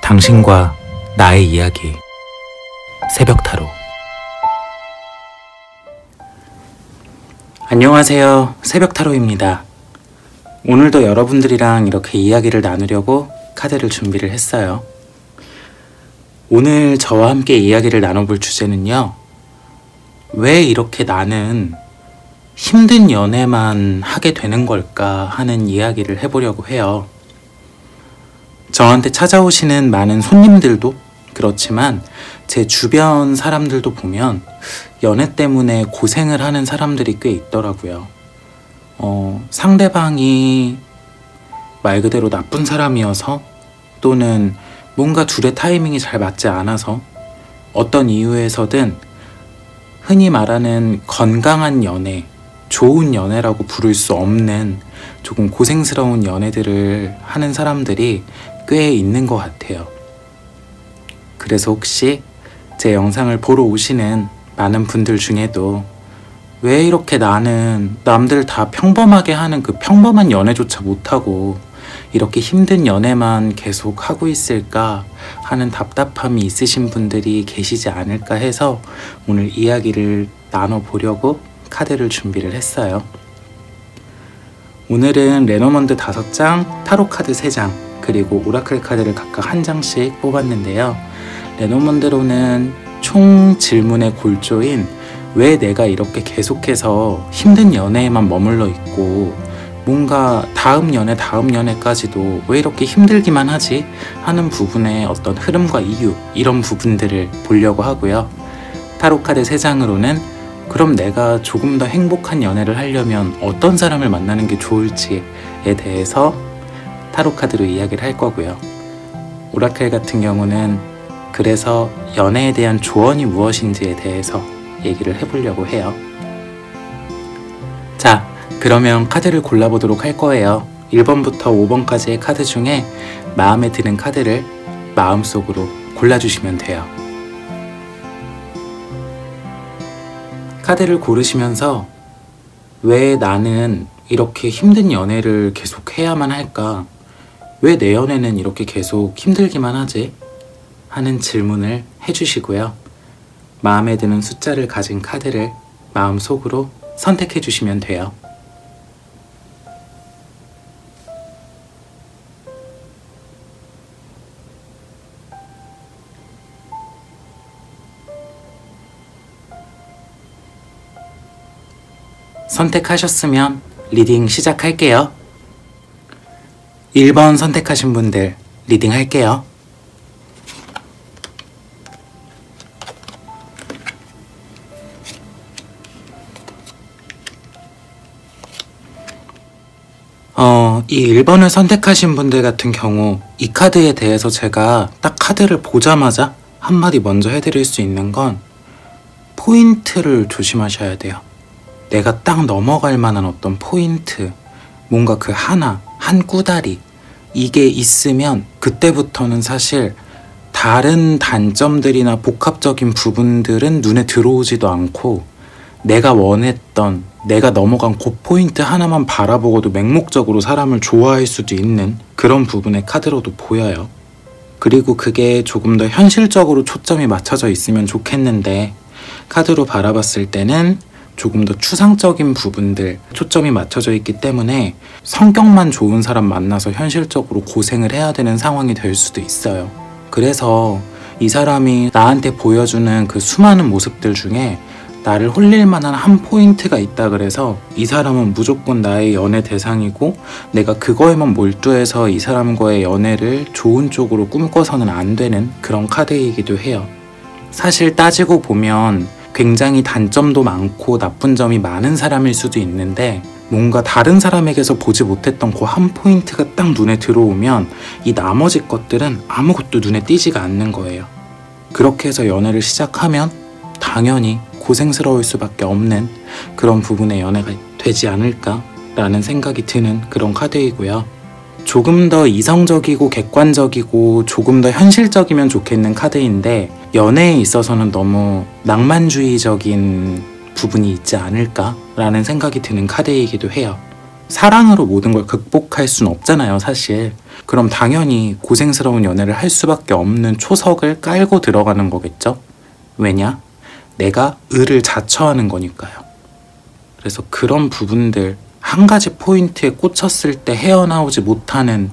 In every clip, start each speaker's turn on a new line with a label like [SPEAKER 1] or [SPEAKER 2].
[SPEAKER 1] 당신과 나의 이야기 새벽 타로. 안녕하세요, 새벽 타로입니다. 오늘도 여러분들이랑 이렇게 이야기를 나누려고 카드를 준비를 했어요. 오늘 저와 함께 이야기를 나눠볼 주제는요, 왜 이렇게 나는 힘든 연애만 하게 되는 걸까 하는 이야기를 해보려고 해요. 저한테 찾아오시는 많은 손님들도 그렇지만 제 주변 사람들도 보면 연애 때문에 고생을 하는 사람들이 꽤 있더라고요. 상대방이 말 그대로 나쁜 사람이어서, 또는 뭔가 둘의 타이밍이 잘 맞지 않아서, 어떤 이유에서든 흔히 말하는 건강한 연애, 좋은 연애라고 부를 수 없는 조금 고생스러운 연애들을 하는 사람들이 꽤 있는 것 같아요. 그래서 혹시 제 영상을 보러 오시는 많은 분들 중에도 왜 이렇게 나는 남들 다 평범하게 하는 그 평범한 연애조차 못하고 이렇게 힘든 연애만 계속 하고 있을까 하는 답답함이 있으신 분들이 계시지 않을까 해서 오늘 이야기를 나눠보려고 카드를 준비를 했어요. 오늘은 레노먼드 5장, 타로 카드 3장, 그리고 오라클 카드를 각각 한 장씩 뽑았는데요. 레노먼드로는 총 질문의 골조인 왜 내가 이렇게 계속해서 힘든 연애에만 머물러 있고 뭔가 다음 연애까지도 왜 이렇게 힘들기만 하지 하는 부분의 어떤 흐름과 이유, 이런 부분들을 보려고 하고요. 타로 카드 3장으로는 그럼 내가 조금 더 행복한 연애를 하려면 어떤 사람을 만나는 게 좋을지에 대해서 타로 카드로 이야기를 할 거고요. 오라클 같은 경우는 그래서 연애에 대한 조언이 무엇인지에 대해서 얘기를 해보려고 해요. 자, 그러면 카드를 골라보도록 할 거예요. 1번부터 5번까지의 카드 중에 마음에 드는 카드를 마음속으로 골라주시면 돼요. 카드를 고르시면서 왜 나는 이렇게 힘든 연애를 계속 해야만 할까? 왜 내 연애는 이렇게 계속 힘들기만 하지? 하는 질문을 해주시고요. 마음에 드는 숫자를 가진 카드를 마음속으로 선택해 주시면 돼요. 선택하셨으면 리딩 시작할게요. 1번 선택하신 분들 리딩 할게요. 이 1번을 선택하신 분들 같은 경우 이 카드에 대해서 제가 딱 카드를 보자마자 한마디 먼저 해드릴 수 있는 건 포인트를 조심하셔야 돼요. 내가 딱 넘어갈 만한 어떤 포인트, 뭔가 그 한 꾸다리, 이게 있으면 그때부터는 사실 다른 단점들이나 복합적인 부분들은 눈에 들어오지도 않고 내가 원했던, 내가 넘어간 그 포인트 하나만 바라보고도 맹목적으로 사람을 좋아할 수도 있는 그런 부분의 카드로도 보여요. 그리고 그게 조금 더 현실적으로 초점이 맞춰져 있으면 좋겠는데 카드로 바라봤을 때는 조금 더 추상적인 부분들 초점이 맞춰져 있기 때문에 성격만 좋은 사람 만나서 현실적으로 고생을 해야 되는 상황이 될 수도 있어요. 그래서 이 사람이 나한테 보여주는 그 수많은 모습들 중에 나를 홀릴 만한 한 포인트가 있다 그래서 이 사람은 무조건 나의 연애 대상이고 내가 그거에만 몰두해서 이 사람과의 연애를 좋은 쪽으로 꿈꿔서는 안 되는 그런 카드이기도 해요. 사실 따지고 보면 굉장히 단점도 많고 나쁜 점이 많은 사람일 수도 있는데 뭔가 다른 사람에게서 보지 못했던 그 한 포인트가 딱 눈에 들어오면 이 나머지 것들은 아무것도 눈에 띄지가 않는 거예요. 그렇게 해서 연애를 시작하면 당연히 고생스러울 수밖에 없는 그런 부분의 연애가 되지 않을까라는 생각이 드는 그런 카드이고요. 조금 더 이성적이고 객관적이고 조금 더 현실적이면 좋겠는 카드인데 연애에 있어서는 너무 낭만주의적인 부분이 있지 않을까라는 생각이 드는 카드이기도 해요. 사랑으로 모든 걸 극복할 순 없잖아요, 사실. 그럼 당연히 고생스러운 연애를 할 수밖에 없는 초석을 깔고 들어가는 거겠죠? 왜냐? 내가 을을 자처하는 거니까요. 그래서 그런 부분들, 한 가지 포인트에 꽂혔을 때 헤어나오지 못하는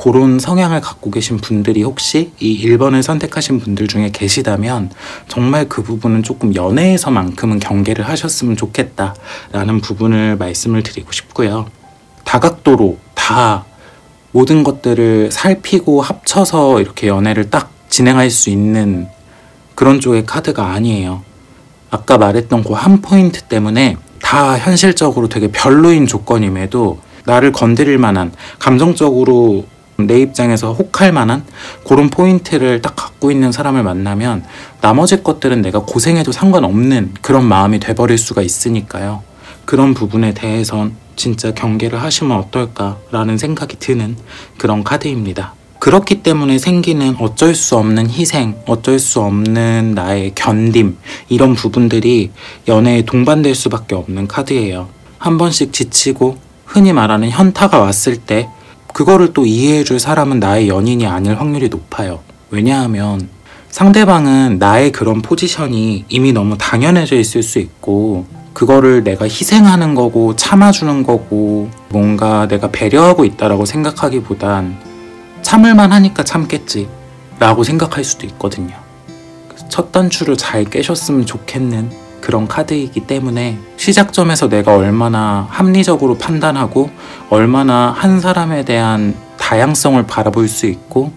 [SPEAKER 1] 그런 성향을 갖고 계신 분들이 혹시 이 1번을 선택하신 분들 중에 계시다면 정말 그 부분은 조금 연애에서만큼은 경계를 하셨으면 좋겠다라는 부분을 말씀을 드리고 싶고요. 다각도로 다 모든 것들을 살피고 합쳐서 이렇게 연애를 딱 진행할 수 있는 그런 쪽의 카드가 아니에요. 아까 말했던 그 한 포인트 때문에 다 현실적으로 되게 별로인 조건임에도 나를 건드릴 만한, 감정적으로 내 입장에서 혹할 만한 그런 포인트를 딱 갖고 있는 사람을 만나면 나머지 것들은 내가 고생해도 상관없는 그런 마음이 돼버릴 수가 있으니까요. 그런 부분에 대해선 진짜 경계를 하시면 어떨까라는 생각이 드는 그런 카드입니다. 그렇기 때문에 생기는 어쩔 수 없는 희생, 어쩔 수 없는 나의 견딤, 이런 부분들이 연애에 동반될 수밖에 없는 카드예요. 한 번씩 지치고 흔히 말하는 현타가 왔을 때 그거를 또 이해해줄 사람은 나의 연인이 아닐 확률이 높아요. 왜냐하면 상대방은 나의 그런 포지션이 이미 너무 당연해져 있을 수 있고, 그거를 내가 희생하는 거고 참아주는 거고 뭔가 내가 배려하고 있다라고 생각하기보단 참을만 하니까 참겠지 라고 생각할 수도 있거든요. 첫 단추를 잘 깨셨으면 좋겠는 그런 카드이기 때문에 시작점에서 내가 얼마나 합리적으로 판단하고 얼마나 한 사람에 대한 다양성을 바라볼 수 있고,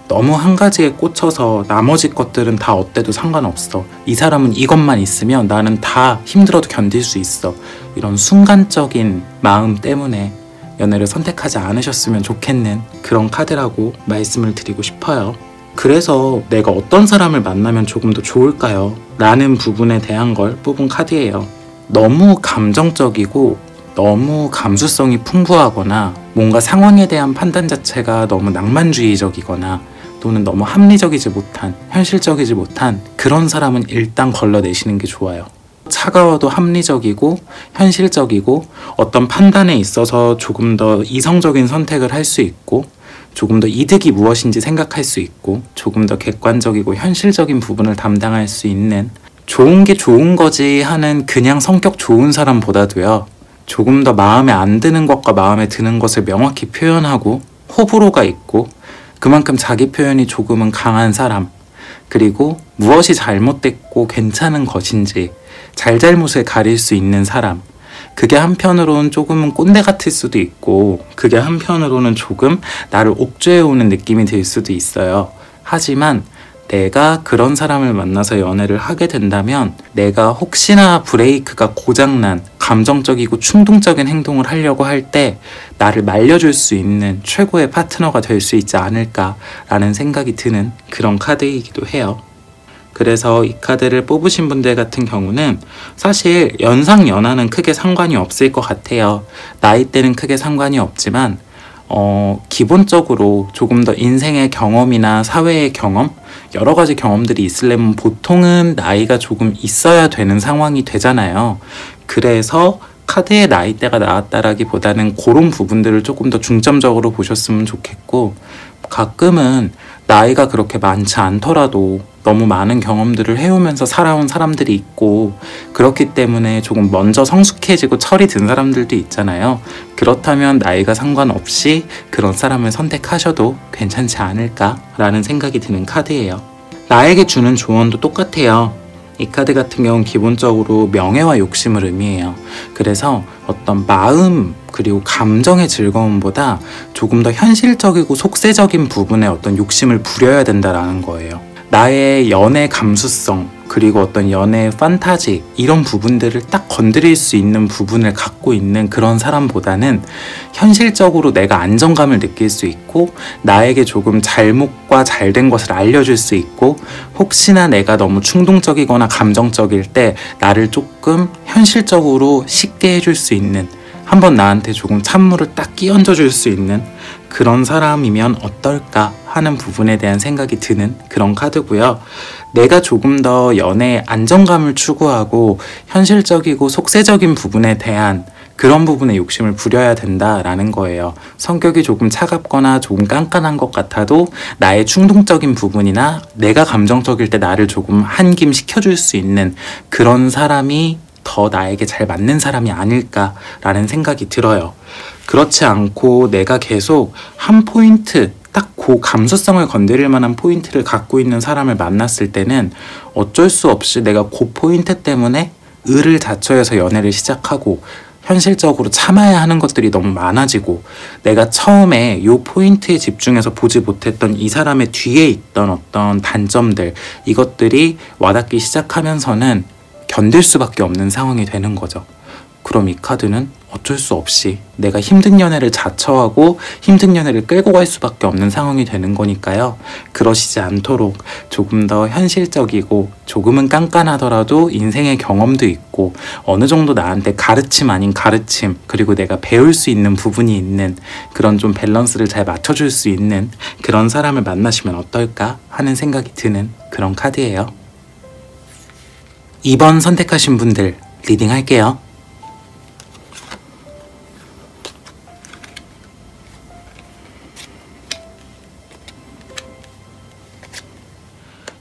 [SPEAKER 1] 너무 한 가지에 꽂혀서 나머지 것들은 다 어때도 상관없어, 이 사람은 이것만 있으면 나는 다 힘들어도 견딜 수 있어, 이런 순간적인 마음 때문에 연애를 선택하지 않으셨으면 좋겠는 그런 카드라고 말씀을 드리고 싶어요. 그래서 내가 어떤 사람을 만나면 조금 더 좋을까요? 라는 부분에 대한 걸 뽑은 카드예요. 너무 감정적이고 너무 감수성이 풍부하거나 뭔가 상황에 대한 판단 자체가 너무 낭만주의적이거나 또는 너무 합리적이지 못한, 현실적이지 못한 그런 사람은 일단 걸러내시는 게 좋아요. 차가워도 합리적이고 현실적이고 어떤 판단에 있어서 조금 더 이성적인 선택을 할 수 있고 조금 더 이득이 무엇인지 생각할 수 있고 조금 더 객관적이고 현실적인 부분을 담당할 수 있는, 좋은 게 좋은 거지 하는 그냥 성격 좋은 사람보다도요, 조금 더 마음에 안 드는 것과 마음에 드는 것을 명확히 표현하고 호불호가 있고 그만큼 자기 표현이 조금은 강한 사람, 그리고 무엇이 잘못됐고 괜찮은 것인지 잘잘못을 가릴 수 있는 사람, 그게 한편으로는 조금은 꼰대 같을 수도 있고 그게 한편으로는 조금 나를 옥죄해오는 느낌이 들 수도 있어요. 하지만 내가 그런 사람을 만나서 연애를 하게 된다면 내가 혹시나 브레이크가 고장난 감정적이고 충동적인 행동을 하려고 할 때 나를 말려줄 수 있는 최고의 파트너가 될 수 있지 않을까라는 생각이 드는 그런 카드이기도 해요. 그래서 이 카드를 뽑으신 분들 같은 경우는 사실 연상 연하는 크게 상관이 없을 것 같아요. 나이대는 크게 상관이 없지만 기본적으로 조금 더 인생의 경험이나 사회의 경험, 여러 가지 경험들이 있으려면 보통은 나이가 조금 있어야 되는 상황이 되잖아요. 그래서 카드의 나이대가 나왔다라기보다는 그런 부분들을 조금 더 중점적으로 보셨으면 좋겠고, 가끔은 나이가 그렇게 많지 않더라도 너무 많은 경험들을 해오면서 살아온 사람들이 있고 그렇기 때문에 조금 먼저 성숙해지고 철이 든 사람들도 있잖아요. 그렇다면 나이가 상관없이 그런 사람을 선택하셔도 괜찮지 않을까라는 생각이 드는 카드예요. 나에게 주는 조언도 똑같아요. 이 카드 같은 경우는 기본적으로 명예와 욕심을 의미해요. 그래서 어떤 마음 그리고 감정의 즐거움보다 조금 더 현실적이고 속세적인 부분에 어떤 욕심을 부려야 된다라는 거예요. 나의 연애 감수성 그리고 어떤 연애의 판타지, 이런 부분들을 딱 건드릴 수 있는 부분을 갖고 있는 그런 사람보다는 현실적으로 내가 안정감을 느낄 수 있고 나에게 조금 잘못과 잘된 것을 알려줄 수 있고, 혹시나 내가 너무 충동적이거나 감정적일 때 나를 조금 현실적으로 쉽게 해줄 수 있는, 한번 나한테 조금 찬물을 딱 끼얹어 줄 수 있는 그런 사람이면 어떨까 하는 부분에 대한 생각이 드는 그런 카드고요. 내가 조금 더 연애의 안정감을 추구하고 현실적이고 속세적인 부분에 대한 그런 부분에 욕심을 부려야 된다라는 거예요. 성격이 조금 차갑거나 조금 깐깐한 것 같아도 나의 충동적인 부분이나 내가 감정적일 때 나를 조금 한김 시켜줄 수 있는 그런 사람이 더 나에게 잘 맞는 사람이 아닐까라는 생각이 들어요. 그렇지 않고 내가 계속 한 포인트, 딱 그 감수성을 건드릴 만한 포인트를 갖고 있는 사람을 만났을 때는 어쩔 수 없이 내가 그 포인트 때문에 의를 자처해서 연애를 시작하고 현실적으로 참아야 하는 것들이 너무 많아지고 내가 처음에 요 포인트에 집중해서 보지 못했던 이 사람의 뒤에 있던 어떤 단점들, 이것들이 와닿기 시작하면서는 견딜 수밖에 없는 상황이 되는 거죠. 그럼 이 카드는 어쩔 수 없이 내가 힘든 연애를 자처하고 힘든 연애를 끌고 갈 수밖에 없는 상황이 되는 거니까요. 그러시지 않도록 조금 더 현실적이고 조금은 깐깐하더라도 인생의 경험도 있고 어느 정도 나한테 가르침 아닌 가르침, 그리고 내가 배울 수 있는 부분이 있는 그런 좀 밸런스를 잘 맞춰줄 수 있는 그런 사람을 만나시면 어떨까 하는 생각이 드는 그런 카드예요. 2번 선택하신 분들 리딩 할게요.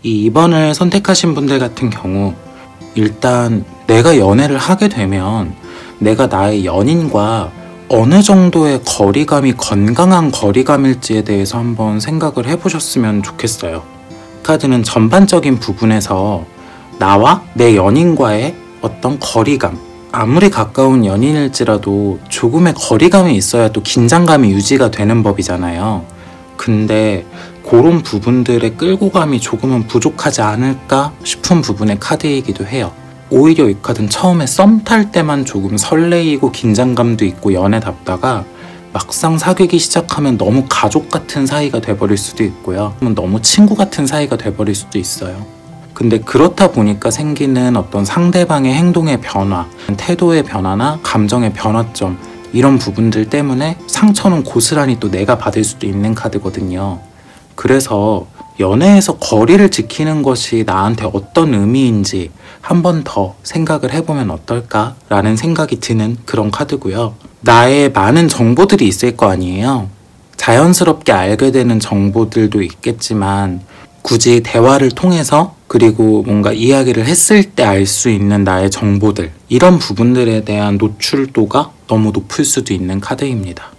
[SPEAKER 1] 이 2번을 선택하신 분들 같은 경우, 일단 내가 연애를 하게 되면 내가 나의 연인과 어느 정도의 거리감이 건강한 거리감일지에 대해서 한번 생각을 해보셨으면 좋겠어요. 카드는 전반적인 부분에서 나와 내 연인과의 어떤 거리감, 아무리 가까운 연인일지라도 조금의 거리감이 있어야 또 긴장감이 유지가 되는 법이잖아요. 근데 그런 부분들의 끌고 감이 조금은 부족하지 않을까 싶은 부분의 카드이기도 해요. 오히려 이 카드는 처음에 썸 탈 때만 조금 설레이고 긴장감도 있고 연애답다가 막상 사귀기 시작하면 너무 가족 같은 사이가 돼버릴 수도 있고요. 너무 친구 같은 사이가 돼버릴 수도 있어요. 근데 그렇다 보니까 생기는 어떤 상대방의 행동의 변화, 태도의 변화나 감정의 변화점, 이런 부분들 때문에 상처는 고스란히 또 내가 받을 수도 있는 카드거든요. 그래서 연애에서 거리를 지키는 것이 나한테 어떤 의미인지 한 번 더 생각을 해보면 어떨까라는 생각이 드는 그런 카드고요. 나의 많은 정보들이 있을 거 아니에요. 자연스럽게 알게 되는 정보들도 있겠지만 굳이 대화를 통해서 그리고 뭔가 이야기를 했을 때 알 수 있는 나의 정보들, 이런 부분들에 대한 노출도가 너무 높을 수도 있는 카드입니다.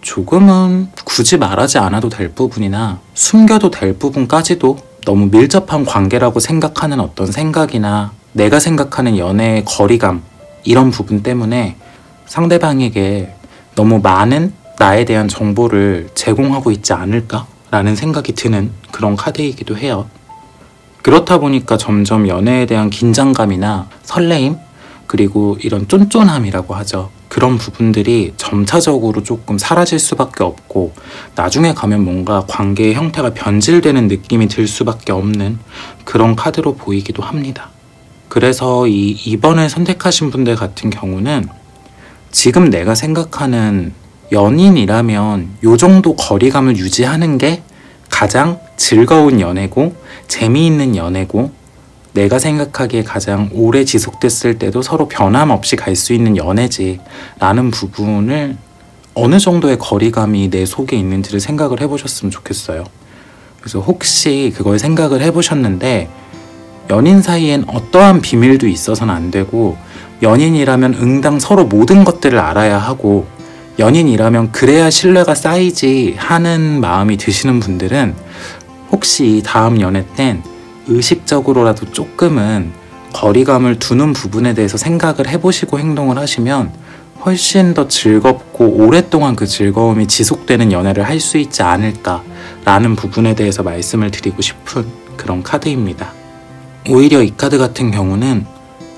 [SPEAKER 1] 조금은 굳이 말하지 않아도 될 부분이나 숨겨도 될 부분까지도 너무 밀접한 관계라고 생각하는 어떤 생각이나 내가 생각하는 연애의 거리감, 이런 부분 때문에 상대방에게 너무 많은 나에 대한 정보를 제공하고 있지 않을까라는 생각이 드는 그런 카드이기도 해요. 그렇다 보니까 점점 연애에 대한 긴장감이나 설레임, 그리고 이런 쫀쫀함이라고 하죠. 그런 부분들이 점차적으로 조금 사라질 수밖에 없고 나중에 가면 뭔가 관계의 형태가 변질되는 느낌이 들 수밖에 없는 그런 카드로 보이기도 합니다. 그래서 이 2번을 선택하신 분들 같은 경우는 지금 내가 생각하는 연인이라면 요 정도 거리감을 유지하는 게 가장 즐거운 연애고 재미있는 연애고 내가 생각하기에 가장 오래 지속됐을 때도 서로 변함없이 갈 수 있는 연애지 라는 부분을 어느 정도의 거리감이 내 속에 있는지를 생각을 해보셨으면 좋겠어요. 그래서 혹시 그걸 생각을 해보셨는데 연인 사이엔 어떠한 비밀도 있어서는 안 되고 연인이라면 응당 서로 모든 것들을 알아야 하고 연인이라면 그래야 신뢰가 쌓이지 하는 마음이 드시는 분들은 혹시 다음 연애 땐 의식적으로라도 조금은 거리감을 두는 부분에 대해서 생각을 해보시고 행동을 하시면 훨씬 더 즐겁고 오랫동안 그 즐거움이 지속되는 연애를 할 수 있지 않을까라는 부분에 대해서 말씀을 드리고 싶은 그런 카드입니다. 오히려 이 카드 같은 경우는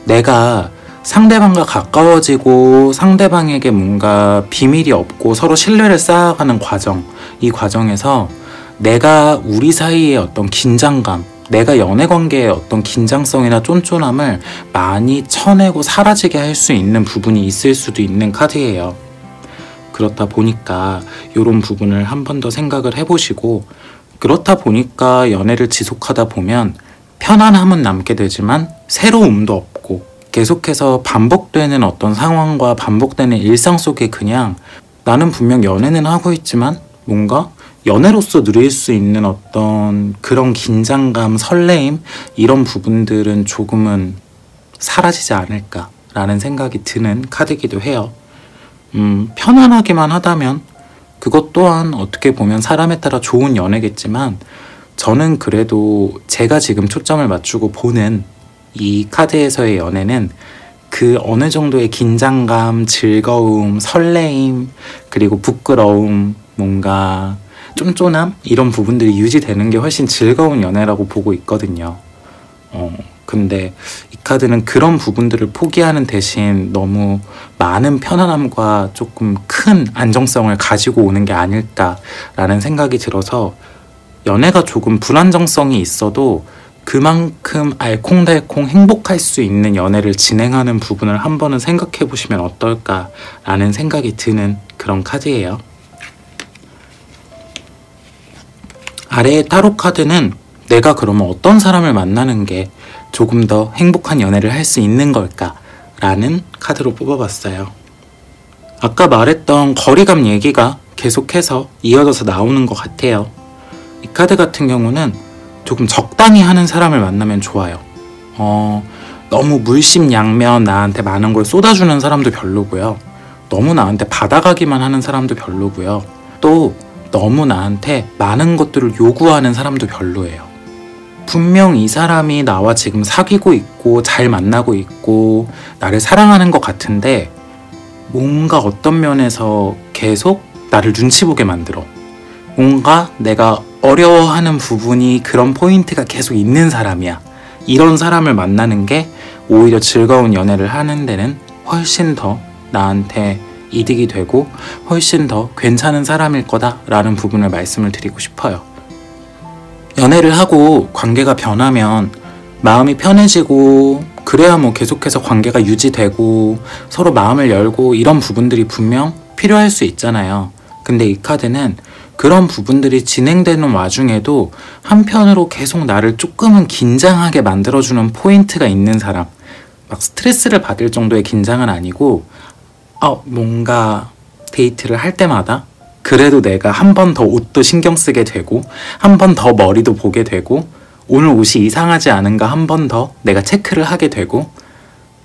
[SPEAKER 1] 내가 상대방과 가까워지고 상대방에게 뭔가 비밀이 없고 서로 신뢰를 쌓아가는 과정, 이 과정에서 내가 우리 사이의 어떤 긴장감, 내가 연애 관계의 어떤 긴장성이나 쫀쫀함을 많이 쳐내고 사라지게 할 수 있는 부분이 있을 수도 있는 카드예요. 그렇다 보니까 이런 부분을 한 번 더 생각을 해보시고, 그렇다 보니까 연애를 지속하다 보면 편안함은 남게 되지만 새로움도 없고 계속해서 반복되는 어떤 상황과 반복되는 일상 속에 그냥 나는 분명 연애는 하고 있지만 뭔가 연애로서 누릴 수 있는 어떤 그런 긴장감, 설레임 이런 부분들은 조금은 사라지지 않을까라는 생각이 드는 카드이기도 해요. 편안하기만 하다면 그것 또한 어떻게 보면 사람에 따라 좋은 연애겠지만 저는 그래도 제가 지금 초점을 맞추고 보는 이 카드에서의 연애는 그 어느 정도의 긴장감, 즐거움, 설레임, 그리고 부끄러움, 뭔가 쫀쫀함 이런 부분들이 유지되는 게 훨씬 즐거운 연애라고 보고 있거든요. 근데 이 카드는 그런 부분들을 포기하는 대신 너무 많은 편안함과 조금 큰 안정성을 가지고 오는 게 아닐까라는 생각이 들어서 연애가 조금 불안정성이 있어도 그만큼 알콩달콩 행복할 수 있는 연애를 진행하는 부분을 한 번은 생각해 보시면 어떨까라는 생각이 드는 그런 카드예요. 아래의 타로 카드는 내가 그러면 어떤 사람을 만나는 게 조금 더 행복한 연애를 할 수 있는 걸까? 라는 카드로 뽑아봤어요. 아까 말했던 거리감 얘기가 계속해서 이어져서 나오는 것 같아요. 이 카드 같은 경우는 조금 적당히 하는 사람을 만나면 좋아요. 너무 물심양면 나한테 많은 걸 쏟아주는 사람도 별로고요. 너무 나한테 받아가기만 하는 사람도 별로고요. 또 너무 나한테 많은 것들을 요구하는 사람도 별로예요. 분명 이 사람이 나와 지금 사귀고 있고 잘 만나고 있고 나를 사랑하는 것 같은데 뭔가 어떤 면에서 계속 나를 눈치 보게 만들어. 뭔가 내가 어려워하는 부분이 그런 포인트가 계속 있는 사람이야. 이런 사람을 만나는 게 오히려 즐거운 연애를 하는 데는 훨씬 더 나한테 이득이 되고 훨씬 더 괜찮은 사람일 거다라는 부분을 말씀을 드리고 싶어요. 연애를 하고 관계가 변하면 마음이 편해지고 그래야 뭐 계속해서 관계가 유지되고 서로 마음을 열고 이런 부분들이 분명 필요할 수 있잖아요. 근데 이 카드는 그런 부분들이 진행되는 와중에도 한편으로 계속 나를 조금은 긴장하게 만들어주는 포인트가 있는 사람, 막 스트레스를 받을 정도의 긴장은 아니고 뭔가 데이트를 할 때마다 그래도 내가 한 번 더 옷도 신경 쓰게 되고 한 번 더 머리도 보게 되고 오늘 옷이 이상하지 않은가 한 번 더 내가 체크를 하게 되고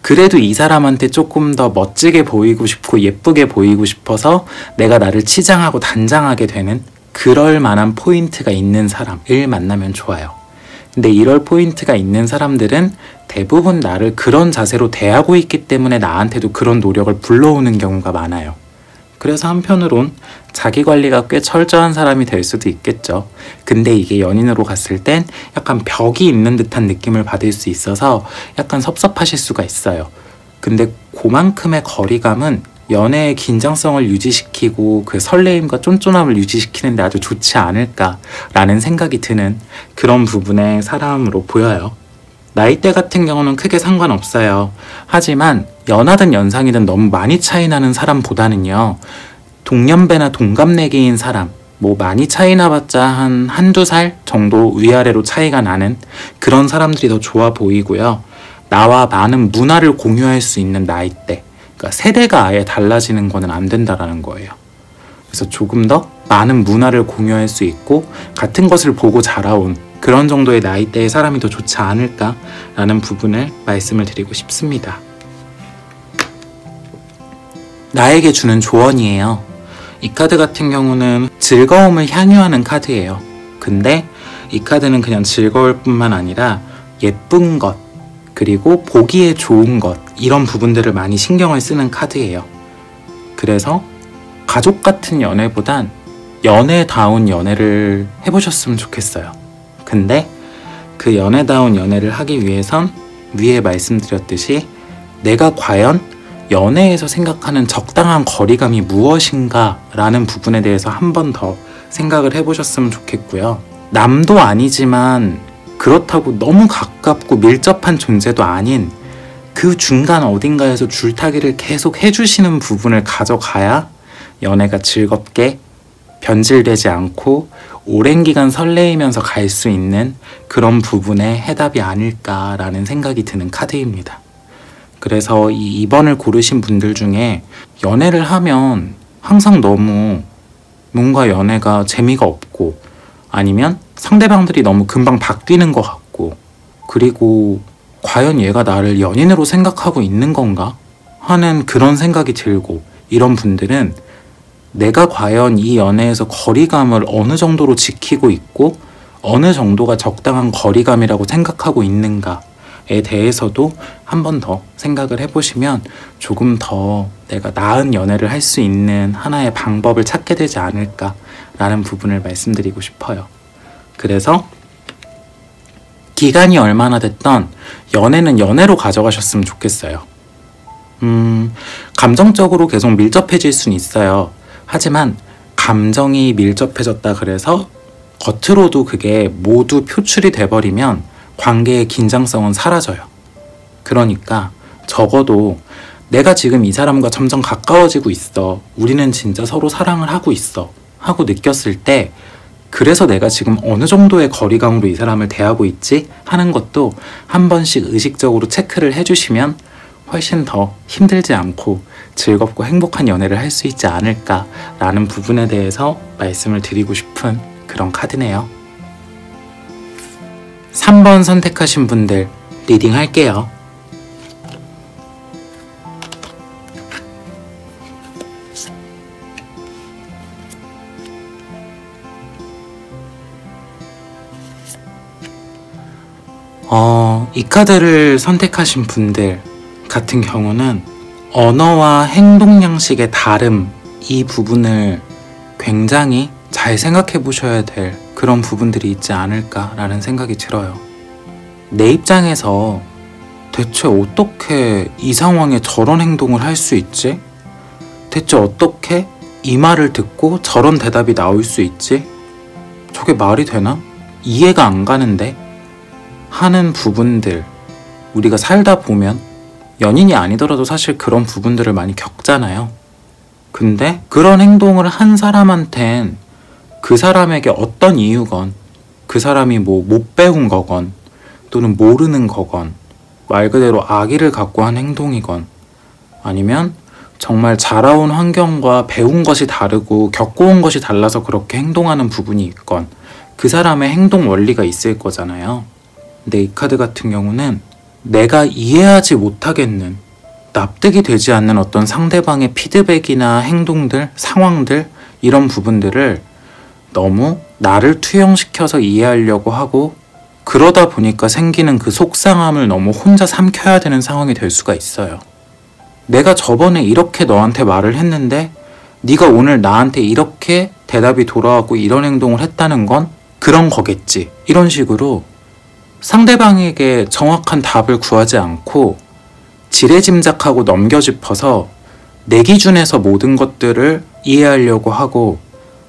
[SPEAKER 1] 그래도 이 사람한테 조금 더 멋지게 보이고 싶고 예쁘게 보이고 싶어서 내가 나를 치장하고 단장하게 되는 그럴 만한 포인트가 있는 사람을 만나면 좋아요. 근데 이럴 포인트가 있는 사람들은 대부분 나를 그런 자세로 대하고 있기 때문에 나한테도 그런 노력을 불러오는 경우가 많아요. 그래서 한편으론 자기 관리가 꽤 철저한 사람이 될 수도 있겠죠. 근데 이게 연인으로 갔을 땐 약간 벽이 있는 듯한 느낌을 받을 수 있어서 약간 섭섭하실 수가 있어요. 근데 그만큼의 거리감은 연애의 긴장성을 유지시키고 그 설레임과 쫀쫀함을 유지시키는데 아주 좋지 않을까라는 생각이 드는 그런 부분의 사람으로 보여요. 나이대 같은 경우는 크게 상관없어요. 하지만 연하든 연상이든 너무 많이 차이 나는 사람보다는요. 동년배나 동갑내기인 사람, 뭐 많이 차이 나봤자 한두 살 정도 위아래로 차이가 나는 그런 사람들이 더 좋아 보이고요. 나와 많은 문화를 공유할 수 있는 나이대, 그러니까 세대가 아예 달라지는 거는 안 된다라는 거예요. 그래서 조금 더 많은 문화를 공유할 수 있고 같은 것을 보고 자라온 그런 정도의 나이대의 사람이 더 좋지 않을까라는 부분을 말씀을 드리고 싶습니다. 나에게 주는 조언이에요. 이 카드 같은 경우는 즐거움을 향유하는 카드예요. 근데 이 카드는 그냥 즐거울 뿐만 아니라 예쁜 것, 그리고 보기에 좋은 것 이런 부분들을 많이 신경을 쓰는 카드예요. 그래서 가족 같은 연애보단 연애다운 연애를 해보셨으면 좋겠어요. 근데 그 연애다운 연애를 하기 위해선 위에 말씀드렸듯이 내가 과연 연애에서 생각하는 적당한 거리감이 무엇인가 라는 부분에 대해서 한 번 더 생각을 해보셨으면 좋겠고요. 남도 아니지만 그렇다고 너무 가깝고 밀접한 존재도 아닌 그 중간 어딘가에서 줄타기를 계속 해주시는 부분을 가져가야 연애가 즐겁게 변질되지 않고 오랜 기간 설레이면서 갈 수 있는 그런 부분의 해답이 아닐까라는 생각이 드는 카드입니다. 그래서 이 2번을 고르신 분들 중에 연애를 하면 항상 너무 뭔가 연애가 재미가 없고 아니면 상대방들이 너무 금방 바뀌는 것 같고 그리고 과연 얘가 나를 연인으로 생각하고 있는 건가? 하는 그런 생각이 들고 이런 분들은 내가 과연 이 연애에서 거리감을 어느 정도로 지키고 있고 어느 정도가 적당한 거리감이라고 생각하고 있는가에 대해서도 한 번 더 생각을 해보시면 조금 더 내가 나은 연애를 할 수 있는 하나의 방법을 찾게 되지 않을까라는 부분을 말씀드리고 싶어요. 그래서 기간이 얼마나 됐던 연애는 연애로 가져가셨으면 좋겠어요. 감정적으로 계속 밀접해질 수는 있어요. 하지만 감정이 밀접해졌다 그래서 겉으로도 그게 모두 표출이 돼버리면 관계의 긴장성은 사라져요. 그러니까 적어도 내가 지금 이 사람과 점점 가까워지고 있어. 우리는 진짜 서로 사랑을 하고 있어. 하고 느꼈을 때 그래서 내가 지금 어느 정도의 거리감으로 이 사람을 대하고 있지? 하는 것도 한 번씩 의식적으로 체크를 해주시면 훨씬 더 힘들지 않고 즐겁고 행복한 연애를 할 수 있지 않을까라는 부분에 대해서 말씀을 드리고 싶은 그런 카드네요. 3번 선택하신 분들 리딩 할게요. 이 카드를 선택하신 분들 같은 경우는 언어와 행동 양식의 다름 이 부분을 굉장히 잘 생각해 보셔야 될 그런 부분들이 있지 않을까라는 생각이 들어요. 내 입장에서 대체 어떻게 이 상황에 저런 행동을 할 수 있지? 대체 어떻게 이 말을 듣고 저런 대답이 나올 수 있지? 저게 말이 되나? 이해가 안 가는데? 하는 부분들 우리가 살다 보면 연인이 아니더라도 사실 그런 부분들을 많이 겪잖아요. 근데 그런 행동을 한 사람한텐 그 사람에게 어떤 이유건 그 사람이 뭐 못 배운 거건 또는 모르는 거건 말 그대로 악의를 갖고 한 행동이건 아니면 정말 자라온 환경과 배운 것이 다르고 겪어온 것이 달라서 그렇게 행동하는 부분이 있건 그 사람의 행동 원리가 있을 거잖아요. 근데 이 카드 같은 경우는 내가 이해하지 못하겠는 납득이 되지 않는 어떤 상대방의 피드백이나 행동들, 상황들 이런 부분들을 너무 나를 투영시켜서 이해하려고 하고 그러다 보니까 생기는 그 속상함을 너무 혼자 삼켜야 되는 상황이 될 수가 있어요. 내가 저번에 이렇게 너한테 말을 했는데 네가 오늘 나한테 이렇게 대답이 돌아왔고 이런 행동을 했다는 건 그런 거겠지. 이런 식으로 상대방에게 정확한 답을 구하지 않고 지레짐작하고 넘겨짚어서 내 기준에서 모든 것들을 이해하려고 하고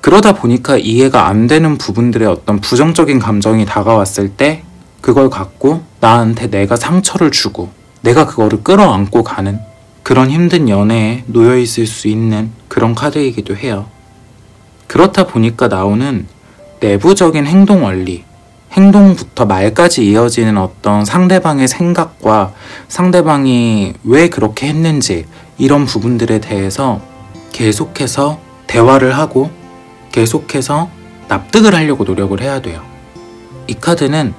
[SPEAKER 1] 그러다 보니까 이해가 안 되는 부분들의 어떤 부정적인 감정이 다가왔을 때 그걸 갖고 나한테 내가 상처를 주고 내가 그거를 끌어안고 가는 그런 힘든 연애에 놓여 있을 수 있는 그런 카드이기도 해요. 그렇다 보니까 나오는 내부적인 행동 원리, 행동부터 말까지 이어지는 어떤 상대방의 생각과 상대방이 왜 그렇게 했는지 이런 부분들에 대해서 계속해서 대화를 하고 계속해서 납득을 하려고 노력을 해야 돼요. 이 카드는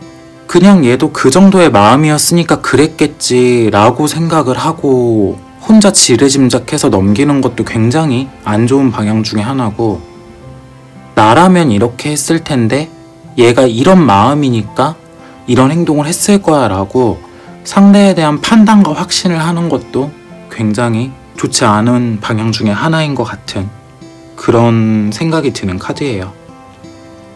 [SPEAKER 1] 그냥 얘도 그 정도의 마음이었으니까 그랬겠지 라고 생각을 하고 혼자 지레짐작해서 넘기는 것도 굉장히 안 좋은 방향 중에 하나고 나라면 이렇게 했을 텐데 얘가 이런 마음이니까 이런 행동을 했을 거야 라고 상대에 대한 판단과 확신을 하는 것도 굉장히 좋지 않은 방향 중에 하나인 것 같은 그런 생각이 드는 카드예요.